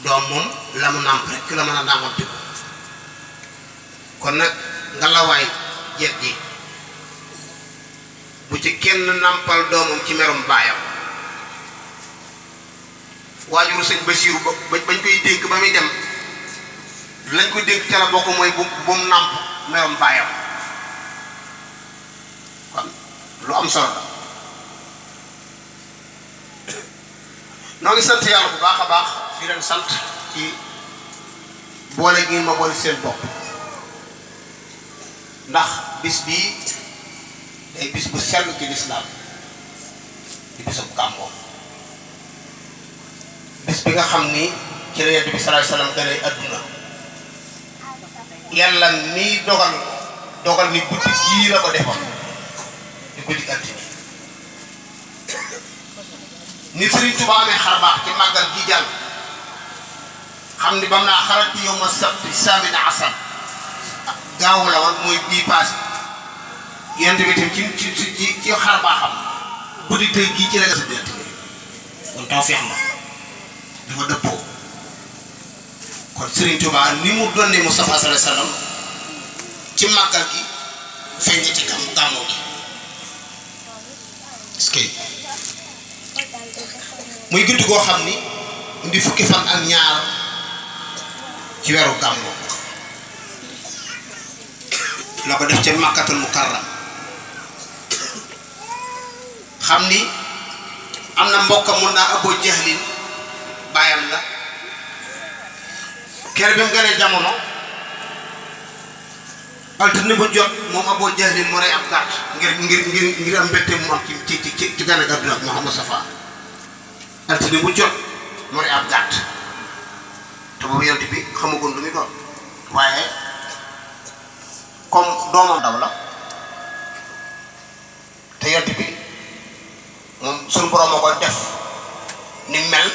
doom moom la mu nàmp rek la mën a nàmpamti ko kon nag nga la waay jeeg ji bu ci kenn nàmpal doomam ci merum baayam waajuru sëñ Basiiru bañ koy dénk ba muy dem lañ ko dénk ca la bokk mooy bu mu nàmp merum baayam kon lu am solo la noo ngi sant yàlla bu baax a baax di leen sant ci boole gi ma boole seen bopp ndax bis bii day bis bu sell ci lislaam di bisub Gàmmu bis bi nga xam ni ci la Yonent bi sallallahu alayhi wa sallam gane adduna yàlla nii dogal ni guddi gii la ko defoon di guddi altine ni Sëriñ Tuubaa amee xar baax ci màggal gi jàll xam ni bam naa xarat ci yawma sabti saamina asar gaawu la woon mooy bii paase Yonent bi tam ci xar baaxam guddi tey gii ci la nga sa dent kon tawfeex la dafa dëppoo kon Sëriñ Tuubaa ni mu donnee Mustafa sallallahu alayhi wa sallam ci màggal gi feeñ ci gàmmu gi est-ce que muy guddi goo xam ni indi fukki fan ak ñaar ci weeru gàmmu la ko def ca Makkatul Mukarram xam ni am na mbokkam mun naa Abu Jahlin baayam la kere bi mu gënee jamono altine bu jot moom Abu Jahlin mu rey ab gàtt ngir am mbégte mu am ci gane àdduna ak Muhammad Safa altine bu jot mu rey ab gàtt te boobu Yonent bi xamagoon lu muy doon waaye comme doomam daw la te Yonent bi moom suñu borom a koy def ni mel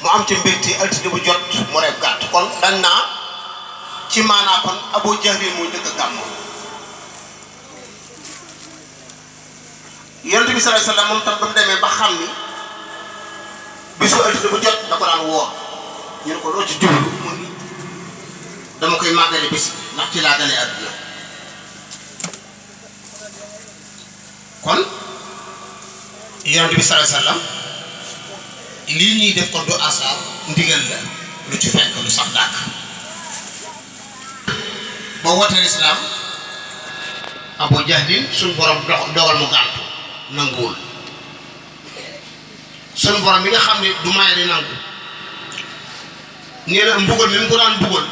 mu am ci mbégte altine bu jot mu rey ab gàtt kon dañ naa ci maanaa kon Abu Jahlin muy njëkk a gàmmu Yonent bi sallallahu alayhi wa sallam moom tam ba mu demee ba xam ni bisu altine bu jot da ko daan woor ñu ne ko loo ci jublu mu ni dama koy màggale bis ndax ci laa gane àdduna kon Yonent bi sallallahu alayhi wa sallam lii ñuy def ko du asaar ndigal la lu ci fekk lu sax dàkk ba wootee lislaam Abu Jahlin suñ borom dogal mu gàntu nanguwul suñ borom mi nga xam ne du maye di nangu nee na mbugal mi mu ko daan mbugal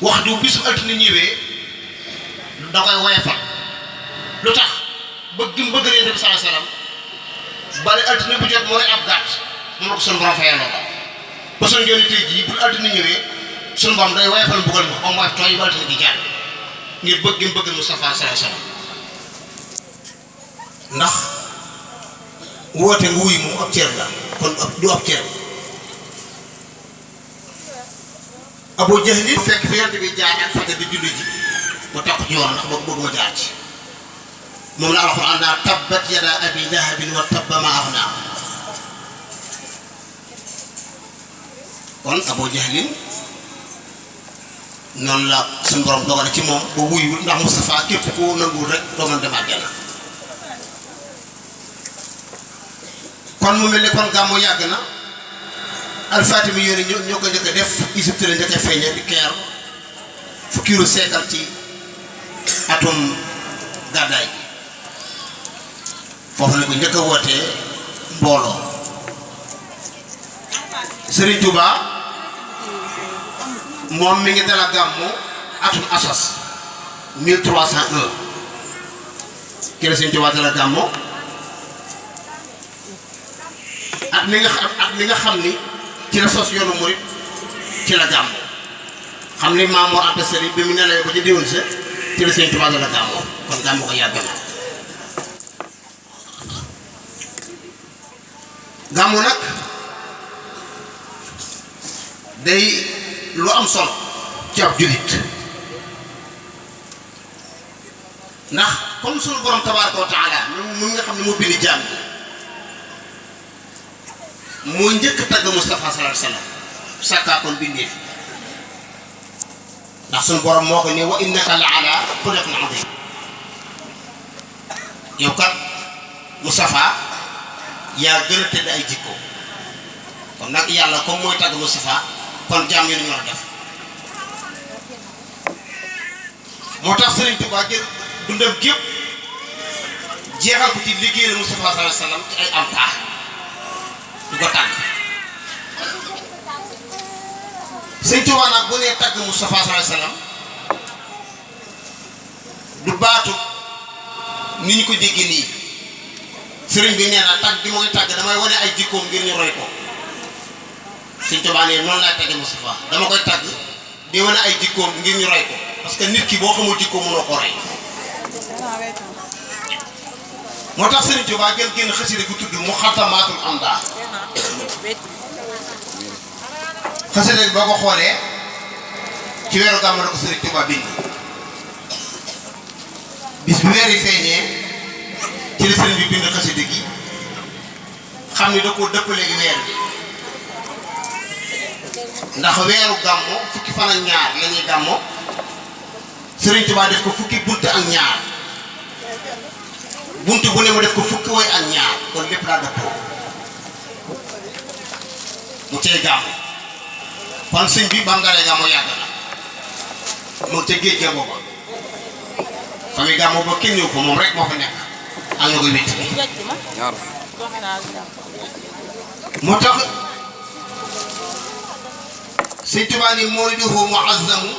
wax du bisu altine ñëwee da koy woyofal lu tax bëgg mu bëgg Yonent bi sallallahu alayhi wa sallam bale altine bu jot moo rey ab gàtt moom la ko suñ borom fayaloo ko ba suñ joni tey jii bu altine ñëwee suñu borom day woyofal mbugal ma am woyof tooy ba altine gi jaar ngir bëgg mu bëgg Mustafa sallallahu alayhi wa sallam ndax woote nga wuy moom ab cër la kon du ab cër Abu Jahlin fekk fi Yonent bi jaar ak fajar di julli ji mu toq ci yoon ndax bëgg ma jaar ci moom la alxuraan naa tabbat yadaa abii lahabin wa tabba maa aghnaa kon Abu Jahlin noonu la suñu borom dogale ci moom ba wuyul ndax Mustafa képp ku nanguwul rek doo mën dem àjjana kon mu mel ne kon gàmmu yàgg na alfatimi yooyu ñoo ko njëkk a def Égypte la njëkk a feeñe di keer fukkiiru seekal ci atum gàddaay gi foofu la ko njëkk a wootee mbooloo Serigne Touba moom mi ngi dala gàmmu atum asas 1301 ki la Serigne Touba dala gàmmu at mi nga xam ni ci la sos yoonu murit ci la gàmmu xam ni Maam Mor Anta Sali bi mu nelawee ko ci déwén sa ci la Serigne Touba dala gàmmu kon gàmmu ko yàgg na gàmmu nag day lu am solo ci ab jullit ndax comme sunu borom tabaaraka wa taala mu nga xam ne moo bind jaam bi moo njëkk tagg Moustapha sallallahu alayhi wasallam sakkaakoon bindee fi ndax suñu borom moo ko ne wa innaka la ala xuluqin azim yow kat Moustapha yaa gën a tëdd ay jikko kon nag yàlla comme mooy tagg Moustapha kon jaam yi ñu war a def moo tax Serigne Touba jël dundam gépp jeexal ko ci liggéeyal Moustapha sallallahu alayhi wasallam ci ay am taax du ko tànn Serigne Touba nag bu nee tagg Moustapha sallallahu alayhi wasallam du baatu ni ñu ko déggee nii Serigne bi nee na tagg bi mooy tagg damay wane ay jikkoom ngir ñu roy ko Serigne Touba nee noonu laay tagge Moustapha dama koy tagg di wane ay jikkoom ngir ñu roy ko parce que nit ki boo xamul jikko mënoo ko roy moo tax Serigne Touba gën génn xasida gu tudd Muxaddamatul Amdah xasida gi boo ko xoolee ci weeru gàmmu la ko Serigne Touba bind bis bu weer yi feeñee ci la Serigne bi bind xasida gi xam ni da koo dëpp léegi weer bi ndax weeru gàmmu fukki fan ak ñaar la ñuy gàmmu Serigne Touba def ko fukki bunt ak ñaar buntu bu ne mu def ko fukki woy ak ñaar kon lépp daa dëppoo mu tey gàmmu kon sëñ bi bam ngalee gàmmu yàgg na mu te géej ga booba famille gàmmu ba kenn ñëw ko moom rek moo fa nekk ak ñu koy witt moo tax sëñ Tuubaa ni mawliduhu muazzamu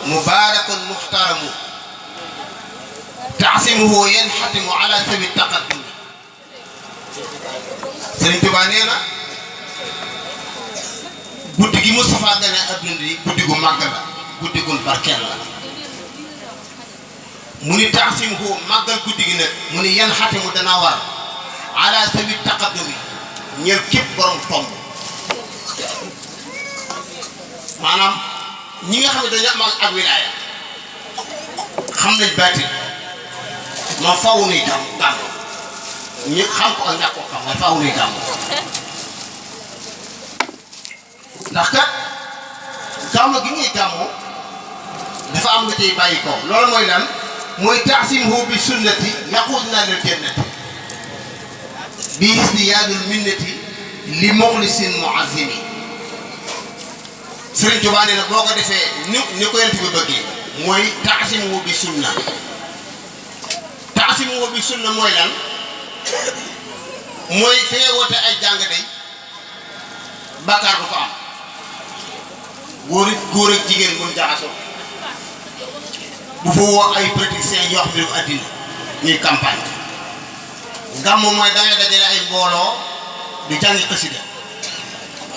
mubarakun muhtaramu taasimuhu yanxatimu ala sabi taqaddum Sëriñ Tuubaa nee na guddi gi Moustapha gane adduna yi guddi gu màgg la guddi gu barkeel la mu ni taasimuhu màggal guddi gi nag mu ni yanxatimu dana war ala sabi taqaddum yi ñeel képp borom tomb maanaam ñi nga xam ne dañu am ak wilaaya xam nañ baatin moom faaw nuy gàmm ñi xam ko ak ñàkk ko xam mooy faaw nuy gàmm ndax kat gàmm gi ngay gàmmu dafa am lu ciy bàyyi ko loolu mooy lan mooy taasimuhu bi sunnati yaquduna lil jannati bi isdiyaadul minnati li muxlisin muazimi Sëriñ Tuubaa nee na boo ko defee ni ko yent bi bëggee mooy taasimuhu bi sunna taasimuhu bi sunna mooy lan mooy fee woote ay jàng day bàkkaar du ko am góor ak jigéen mun jaxasoo bu fa woo ay politiciens yoo xam ne ko àddina ñuy campagne gàmm mooy dangay dajale ay mbooloo di jàngi xasida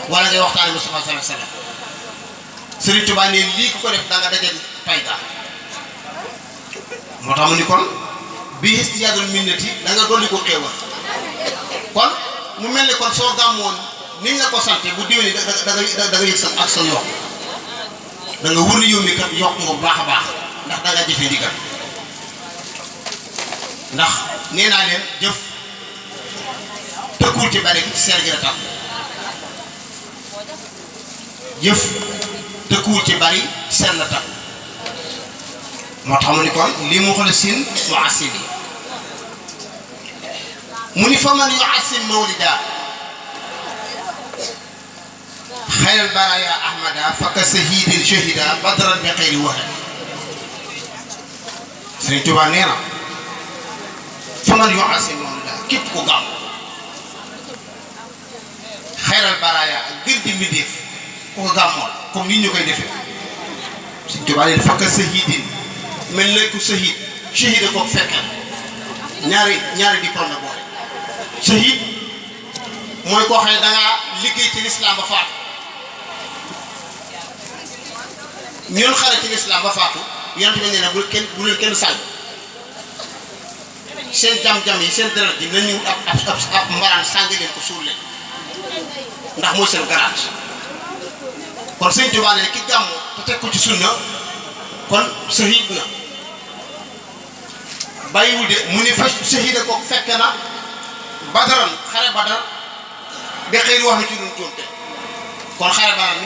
wala ngay waxtaane Mustafa sallallahu alayhi wasallam Sëriñ Tuubaa ne lii ku ko def da nga dajal fayda moo tax mu ni kon bii istiyaadul minnati da nga dolli ko xéewal kon mu mel ni kon soo gàmmoon ni nga ko sante bu déwénee da nga yëg sa ak sa yokk da nga wër ni yow mi kat yokk nga bu baax a baax ndax da nga jëfe ndigal ndax nee naa leen jëf tëkkuwul ci bari ci seer gi la tax jëf tëkkuwul ci bari seer la tax moo tax mu ni kon li muxlisin mu'assimi mu ni fa man yu'assim mawlida xayral baraya ahmada faka sahidin shahida badran bi xayri wahad Sëriñ Tuubaa nee na fa man yu'assim mawlida képp ku gàmm xayral baraya ak gën di mbindéef ku ko gàmmool comme ni ñu koy defee Sëriñ Tuubaa nee na faka sahidin mel na ku shahid shahida ko fekkal ñaari diplôme la boole shahid mooy koo xam ne dangaa liggéey ci lislaam ba faatu ñun xare ci lislaam ba faatu yonent bi nee na bu leen kenn sànq seen jam-jam yi seen deret ji nañu ab mbaraan sàng leen ko suul leen ndax mooy seen garaat kon Sëriñ Tuubaa ne ki gàmmu te teg ko ci sunna kon shahid na bàyyiwul de mu ni fa shahida ko fekk na badaran xare badar ba xëy wax na ci lu ñu tonte kon xare ba